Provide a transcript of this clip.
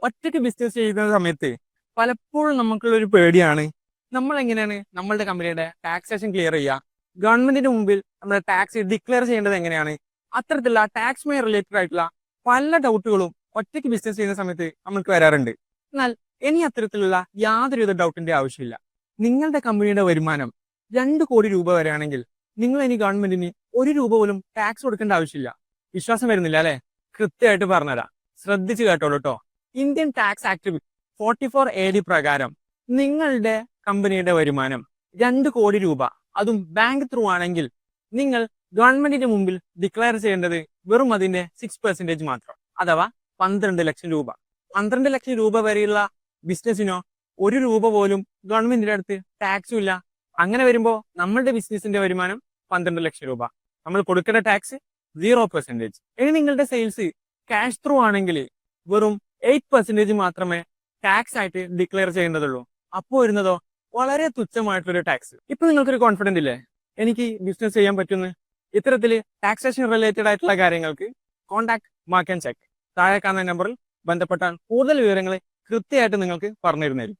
ഒറ്റയ്ക്ക് ബിസിനസ് ചെയ്യുന്ന സമയത്ത് പലപ്പോഴും നമുക്കുള്ള ഒരു പേടിയാണ് നമ്മൾ എങ്ങനെയാണ് നമ്മളുടെ കമ്പനിയുടെ ടാക്സേഷൻ ക്ലിയർ ചെയ്യുക, ഗവൺമെന്റിന് മുമ്പിൽ നമ്മുടെ ടാക്സ് ഡിക്ലെയർ ചെയ്യേണ്ടത് എങ്ങനെയാണ്, അത്തരത്തിലുള്ള ടാക്സുമായി റിലേറ്റഡ് ആയിട്ടുള്ള പല ഡൗട്ടുകളും ഒറ്റയ്ക്ക് ബിസിനസ് ചെയ്യുന്ന സമയത്ത് നമുക്ക് വരാറുണ്ട്. എന്നാൽ ഇനി അത്തരത്തിലുള്ള യാതൊരുവിധ ഡൗട്ടിന്റെ ആവശ്യമില്ല. നിങ്ങളുടെ കമ്പനിയുടെ വരുമാനം 2 കോടി രൂപ വരെയാണെങ്കിൽ നിങ്ങൾ ഇനി ഗവൺമെന്റിന് 1 രൂപ പോലും ടാക്സ് കൊടുക്കേണ്ട ആവശ്യമില്ല. വിശ്വാസം വരുന്നില്ല അല്ലെ? കൃത്യമായിട്ട് പറഞ്ഞുതരാം, ശ്രദ്ധിച്ചു കേട്ടോളൂ കേട്ടോ. ഇന്ത്യൻ ടാക്സ് ആക്ട് 44 AD പ്രകാരം നിങ്ങളുടെ കമ്പനിയുടെ വരുമാനം 2 കോടി രൂപ, അതും ബാങ്ക് ത്രൂ ആണെങ്കിൽ നിങ്ങൾ ഗവൺമെന്റിന്റെ മുമ്പിൽ ഡിക്ലെയർ ചെയ്യേണ്ടത് വെറും അതിന്റെ 6% മാത്രം, അഥവാ 12 ലക്ഷം രൂപ. 12 ലക്ഷം രൂപ വരെയുള്ള ബിസിനസിനോ 1 രൂപ പോലും ഗവൺമെന്റിന്റെ അടുത്ത് ടാക്സും ഇല്ല. അങ്ങനെ വരുമ്പോൾ നമ്മളുടെ ബിസിനസിന്റെ വരുമാനം 12 ലക്ഷം രൂപ, നമ്മൾ കൊടുക്കേണ്ട ടാക്സ് 0%. ഇനി നിങ്ങളുടെ സെയിൽസ് ക്യാഷ് ത്രൂ ആണെങ്കിൽ വെറും 8% മാത്രമേ ടാക്സ് ആയിട്ട് ഡിക്ലെയർ ചെയ്യേണ്ടതുള്ളൂ. അപ്പോൾ വരുന്നതോ വളരെ തുച്ഛമായിട്ടുള്ളൊരു ടാക്സ്. ഇപ്പൊ നിങ്ങൾക്കൊരു കോൺഫിഡന്റ് ഇല്ലേ എനിക്ക് ബിസിനസ് ചെയ്യാൻ പറ്റുന്ന? ഇത്തരത്തിൽ ടാക്സേഷൻ റിലേറ്റഡ് ആയിട്ടുള്ള കാര്യങ്ങൾക്ക് കോൺടാക്ട് മാർക്ക് ആൻഡ് ചെക്ക്. താഴെ കാണുന്ന നമ്പറിൽ ബന്ധപ്പെട്ടാൽ കൂടുതൽ വിവരങ്ങൾ കൃത്യമായിട്ട് നിങ്ങൾക്ക് പറഞ്ഞു തരുന്നതായിരിക്കും.